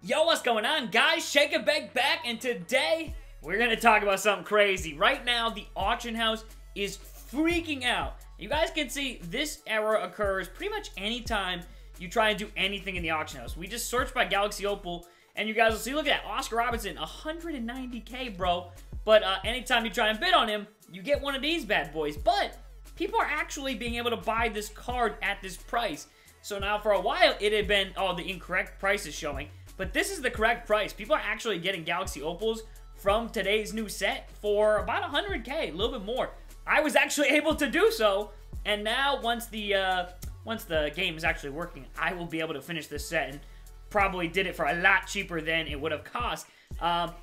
Yo, what's going on, guys? Shake and Bake back, and today we're gonna talk about something crazy. Right now, the auction house is freaking out. You guys can see this error occurs pretty much anytime you try and do anything in the auction house. We just search by Galaxy Opal, and you guys will see, look at that, Oscar Robertson, 190K, bro. But anytime you try and bid on him, you get one of these bad boys. But people are actually being able to buy this card at this price. So now for a while, it had been, oh, the incorrect price is showing. But this is the correct price. People are actually getting Galaxy Opals from today's new set for about 100K, a little bit more. I was actually able to do so, and now once the game is actually working, I will be able to finish this set and probably did it for a lot cheaper than it would have cost.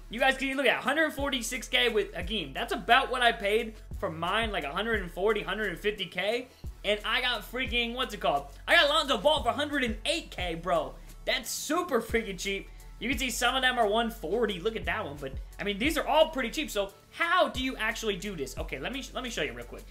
You guys can look at 146K with a game. That's about what I paid for mine, like 140, 150K, and I got freaking, what's it called? I got Lonzo Ball for 108K, bro. That's super freaking cheap. You can see some of them are 140. Look at that one. But I mean, these are all pretty cheap. So how do you actually do this? Okay, let me show you real quick.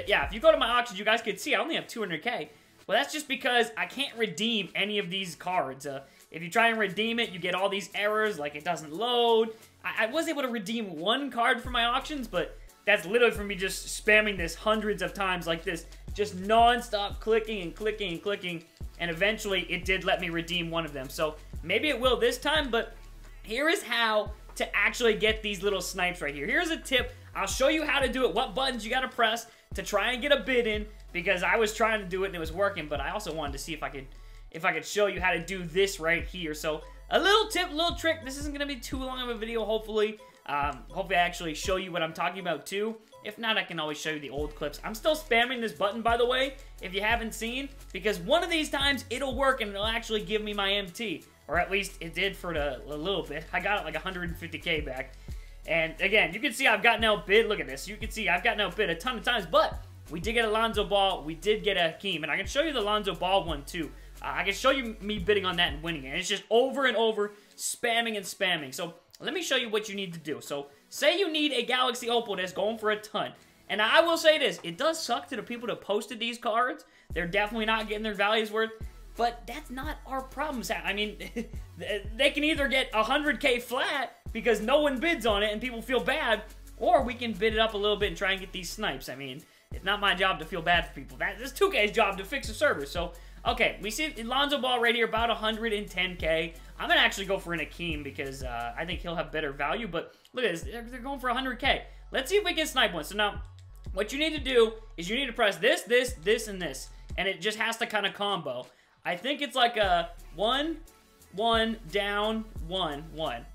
Yeah, if you go to my auctions, you guys can see I only have 200K. Well, that's just because I can't redeem any of these cards. If you try and redeem it, you get all these errors, like it doesn't load. I was able to redeem one card for my auctions, but that's literally from me just spamming this hundreds of times like this. Just non-stop clicking and clicking and clicking. And eventually, it did let me redeem one of them. So, maybe it will this time, but here is how to actually get these little snipes right here. Here's a tip. I'll show you how to do it, what buttons you got to press to try and get a bid in, because I was trying to do it and it was working, but I also wanted to see if I could show you how to do this right here. So, a little tip, little trick. This isn't going to be too long of a video, hopefully. Hopefully, I actually show you what I'm talking about, too. If not, I can always show you the old clips. I'm still spamming this button, by the way, if you haven't seen, because one of these times, it'll work and it'll actually give me my MT. Or at least it did for a little bit. I got it like 150K back. And again, you can see I've gotten outbid. Look at this. You can see I've gotten outbid a ton of times, but we did get a Lonzo Ball. We did get a Hakeem. And I can show you the Lonzo Ball one, too. I can show you me bidding on that and winning it. And it's just over and over, spamming and spamming. So let me show you what you need to do. So say you need a Galaxy Opal that's going for a ton. And I will say this, it does suck to the people that posted these cards. They're definitely not getting their values worth. But that's not our problem. I mean, they can either get 100K flat because no one bids on it and people feel bad, or we can bid it up a little bit and try and get these snipes. I mean, it's not my job to feel bad for people. That's 2K's job to fix the server. So, okay, we see Lonzo Ball right here, about 110K. I'm going to actually go for an Hakeem because I think he'll have better value. But look at this. They're going for 100K. Let's see if we can snipe one. So now, what you need to do is you need to press this, this, this, and this. And it just has to kind of combo. I think it's like a 1, 1, down, 1, 1.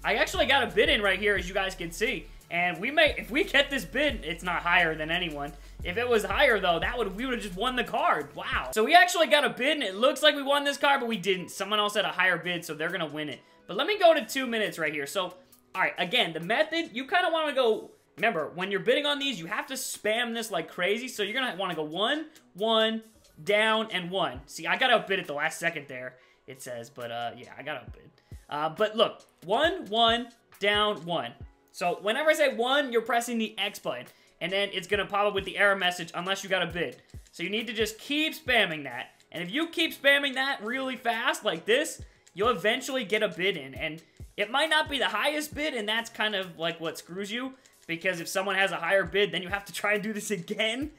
I actually got a bid in right here, as you guys can see. And we may, if we get this bid, it's not higher than anyone. If it was higher, though, we would have just won the card. Wow. So we actually got a bid, and it looks like we won this card, but we didn't. Someone else had a higher bid, so they're going to win it. But let me go to 2 minutes right here. So, all right, again, the method, you kind of want to go, remember, when you're bidding on these, you have to spam this like crazy. So you're going to want to go 1, 1, down, and 1. See, I got outbid at the last second there, it says. But, yeah, I got outbid. But look, 1, 1, down, 1. So whenever I say 1, you're pressing the X button. And then it's going to pop up with the error message unless you got a bid. So you need to just keep spamming that. And if you keep spamming that really fast like this, you'll eventually get a bid in. And it might not be the highest bid, and that's kind of like what screws you. Because if someone has a higher bid, then you have to try and do this again.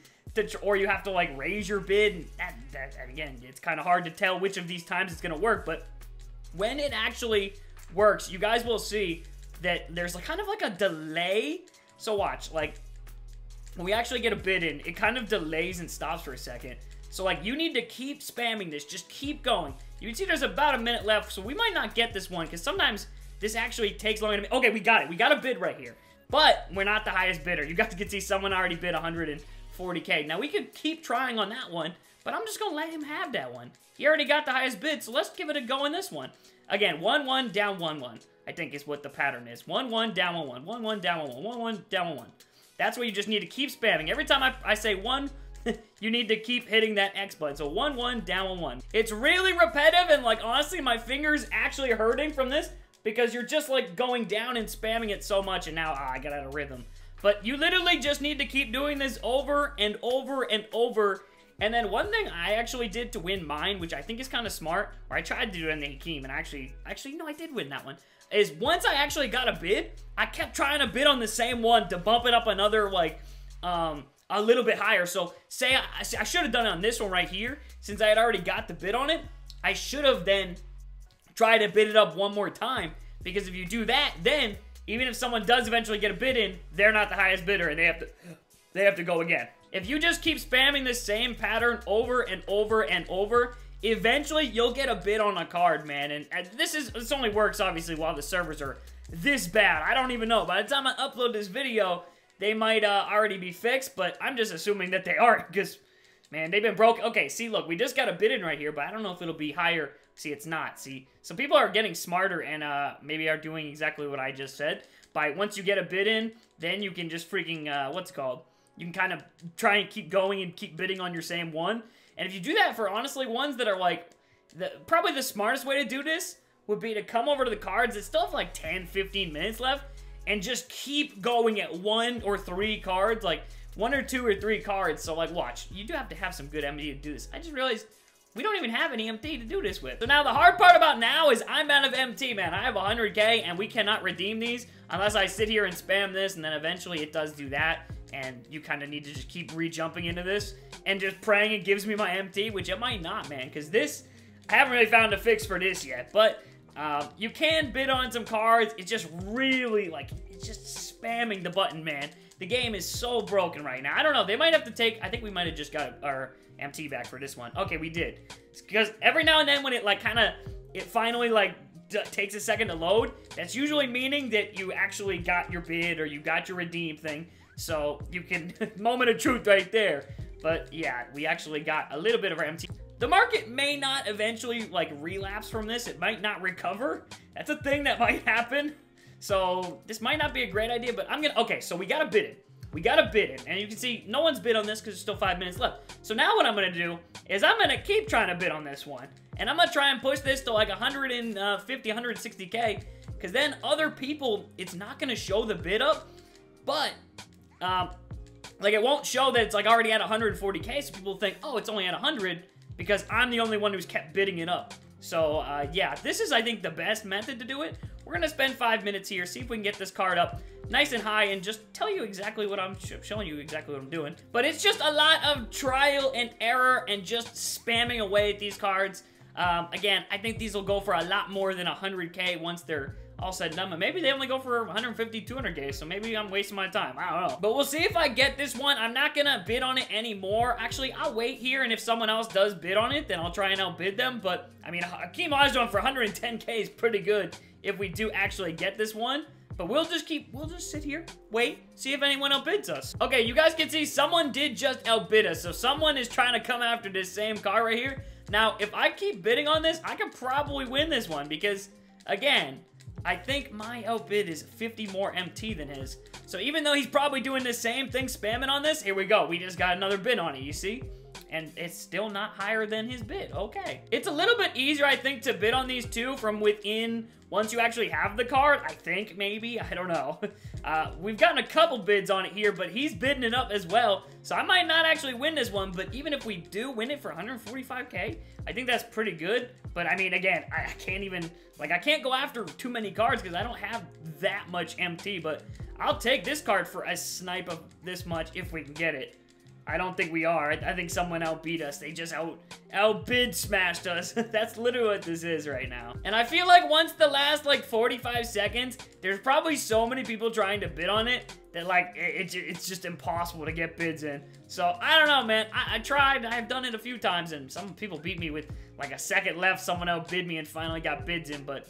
Or you have to like raise your bid. And again, it's kind of hard to tell which of these times it's going to work. But when it actually works, you guys will see that there's kind of like a delay. So watch, like, when we actually get a bid in, it kind of delays and stops for a second. So, like, you need to keep spamming this. Just keep going. You can see there's about a minute left, so we might not get this one, because sometimes this actually takes longer to... Okay, we got it. We got a bid right here. But we're not the highest bidder. You guys can see someone already bid 140K. Now, we could keep trying on that one, but I'm just going to let him have that one. He already got the highest bid, so let's give it a go in this one. Again, 1, 1, down, 1, 1. I think is what the pattern is. 1, 1, down, 1, 1. 1, 1, down, 1, 1. 1, 1, down, 1, 1. That's where you just need to keep spamming. Every time I say 1, you need to keep hitting that X button. So 1, 1, down, 1, 1. It's really repetitive, and like honestly, my finger's actually hurting from this because you're just like going down and spamming it so much, and now I got out of rhythm. But you literally just need to keep doing this over and over and over, And then one thing I actually did to win mine, which I think is kind of smart, or I tried to do it in the Hakeem, and actually, no, I did win that one, is once I actually got a bid, I kept trying to bid on the same one to bump it up another, like, a little bit higher. So, say I should have done it on this one right here, since I had already got the bid on it. I should have then tried to bid it up one more time, because if you do that, then, even if someone does eventually get a bid in, they're not the highest bidder, and they have to go again. If you just keep spamming the same pattern over and over and over, eventually you'll get a bid on a card, man. And this only works, obviously, while the servers are this bad. I don't even know. By the time I upload this video, they might already be fixed, but I'm just assuming that they aren't, because, man, they've been broken. Okay, see, look, we just got a bid in right here, but I don't know if it'll be higher. See, it's not. See, some people are getting smarter and maybe are doing exactly what I just said. Once you get a bid in, then you can just freaking, what's it called? You can kind of try and keep going and keep bidding on your same one. And if you do that for, honestly, ones that are, like, probably the smartest way to do this would be to come over to the cards that still have, like, 10, 15 minutes left and just keep going at 1 or 3 cards, like, 1 or 2 or 3 cards. So, like, watch. You do have to have some good MT to do this. I just realized we don't even have any MT to do this with. So now the hard part about now is I'm out of MT, man. I have 100K, and we cannot redeem these unless I sit here and spam this, and then eventually it does do that. And you kind of need to just keep re-jumping into this and just praying it gives me my MT, which it might not, man, because this, I haven't really found a fix for this yet, but you can bid on some cards. It's just really, like, it's just spamming the button, man. The game is so broken right now. I don't know. They might have to take, I think we might have just got our MT back for this one. Okay, we did. It's because every now and then when it, like, kind of, it finally, like, takes a second to load, that's usually meaning that you actually got your bid or you got your redeem thing. So, you can, moment of truth right there. But, yeah, we actually got a little bit of our MT. The market may not eventually, like, relapse from this. It might not recover. That's a thing that might happen. So, this might not be a great idea, but I'm gonna, okay, so we got a bid in. We got a bid in, and you can see no one's bid on this because there's still 5 minutes left. So now what I'm gonna do is I'm gonna keep trying to bid on this one. And I'm gonna try and push this to like 150, 160K, because then other people, it's not gonna show the bid up, but like it won't show that it's like already at 140K, so people think, oh, it's only at 100 because I'm the only one who's kept bidding it up. So yeah, this is, I think, the best method to do it. We're gonna spend 5 minutes here, see if we can get this card up nice and high, and just tell you exactly what I'm showing you exactly what I'm doing. But it's just a lot of trial and error and just spamming away at these cards. Again, I think these will go for a lot more than 100K once they're all said and done, but maybe they only go for 150, 200K, so maybe I'm wasting my time. I don't know. But we'll see if I get this one. I'm not gonna bid on it anymore. Actually, I'll wait here, and if someone else does bid on it, then I'll try and outbid them. But, I mean, Hakeem Olajuwon for 110K is pretty good if we do actually get this one. But we'll just sit here, wait, see if anyone outbids us. Okay, you guys can see someone did just outbid us, so someone is trying to come after this same car right here. Now, if I keep bidding on this, I could probably win this one because, again, I think my outbid is 50 more MT than his. So even though he's probably doing the same thing, spamming on this, here we go. We just got another bid on it, you see? And it's still not higher than his bid. Okay. It's a little bit easier, I think, to bid on these two from within once you actually have the card. I think, maybe. I don't know. We've gotten a couple bids on it here, but he's bidding it up as well. So I might not actually win this one, but even if we do win it for 145K, I think that's pretty good. But, I mean, again, I can't even, like, I can't go after too many cards because I don't have that much MT, but I'll take this card for a snipe of this much if we can get it. I don't think we are. I think someone outbeat us. They just outbid smashed us. That's literally what this is right now. And I feel like once the last, like, 45 seconds, there's probably so many people trying to bid on it that, like, it's just impossible to get bids in. So, I don't know, man. I tried. I've done it a few times, and some people beat me with, like, a second left. Someone outbid me and finally got bids in, but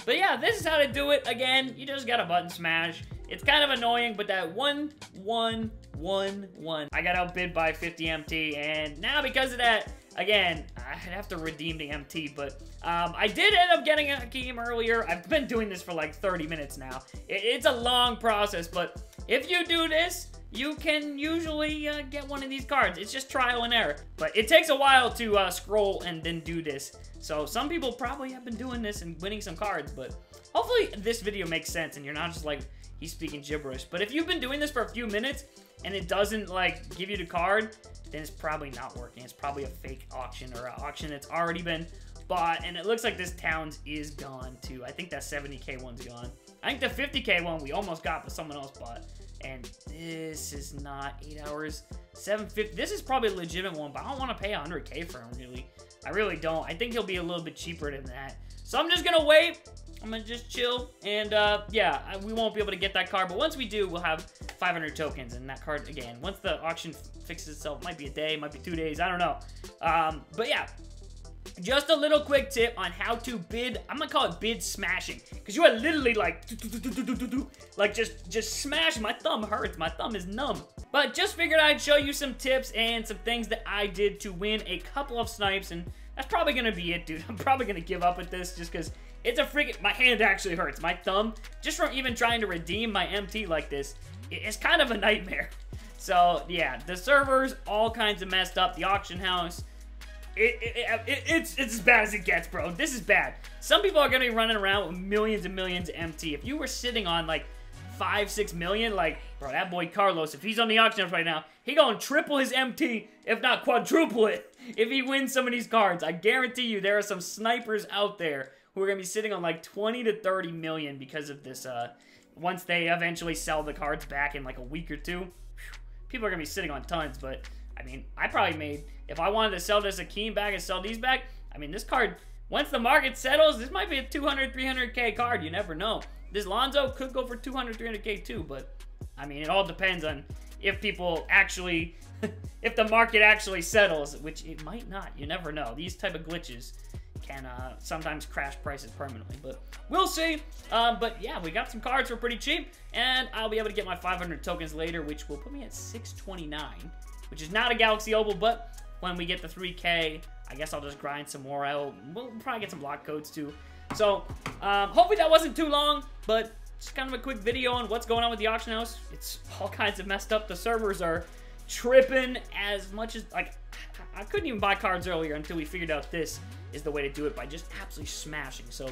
yeah, this is how to do it. Again, you just got a button smash. It's kind of annoying, but that 1, 1, 1, 1. I got outbid by 50 MT, and now because of that, again, I'd have to redeem the MT, but I did end up getting a Hakeem earlier. I've been doing this for like 30 minutes now. It's a long process, but if you do this, you can usually get one of these cards. It's just trial and error, but it takes a while to scroll and then do this. So some people probably have been doing this and winning some cards, but hopefully this video makes sense and you're not just like, he's speaking gibberish. But if you've been doing this for a few minutes and it doesn't, like, give you the card, then it's probably not working. It's probably a fake auction or an auction that's already been bought, and it looks like this Towns is gone too. I think that 70K one's gone. I think the 50K one we almost got, but someone else bought. And this is not 8 hours, 750. This is probably a legitimate one, but I don't want to pay 100K for him, really. I really don't. I think he'll be a little bit cheaper than that. So I'm just going to wait. I'm going to just chill. And, yeah, we won't be able to get that card. But once we do, we'll have 500 tokens. And that card, again, once the auction fixes itself, might be a day, might be 2 days. I don't know. But, yeah. Just a little quick tip on how to bid. I'm gonna call it bid smashing, because you are literally like just smash. My thumb hurts. My thumb is numb. But just figured I'd show you some tips and some things that I did to win a couple of snipes, and that's probably gonna be it, dude. I'm probably gonna give up with this just because it's a freaking. My hand actually hurts. My thumb, just from even trying to redeem my MT like this, it's kind of a nightmare. So yeah, the servers all kinds of messed up. The auction house. It's as bad as it gets, bro. This is bad. Some people are going to be running around with millions and millions of MT. If you were sitting on like 5-6 million, like, bro, that boy Carlos, if he's on the auction house right now, he going to triple his MT, if not quadruple it, if he wins some of these cards. I guarantee you there are some snipers out there who are going to be sitting on like 20 to 30 million because of this, once they eventually sell the cards back in like a week or two. People are going to be sitting on tons, but I mean, I probably made, if I wanted to sell this Akeem back and sell these back, I mean, this card, once the market settles, this might be a 200, 300K card. You never know. This Lonzo could go for 200, 300K too, but, I mean, it all depends on if people actually, if the market actually settles, which it might not. You never know. These type of glitches can sometimes crash prices permanently, but we'll see. But yeah, we got some cards for pretty cheap, and I'll be able to get my 500 tokens later, which will put me at 629. Which is not a Galaxy Opal, but when we get the 3K, I guess I'll just grind some more. We'll probably get some block codes too. So, hopefully that wasn't too long, but just kind of a quick video on what's going on with the auction house. It's all kinds of messed up. The servers are tripping as much as, like, I couldn't even buy cards earlier until we figured out this is the way to do it by just absolutely smashing. So,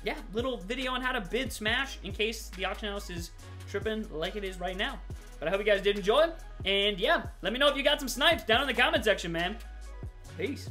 yeah, little video on how to bid smash in case the auction house is tripping like it is right now. But I hope you guys did enjoy. And yeah, let me know if you got some snipes down in the comment section, man. Peace.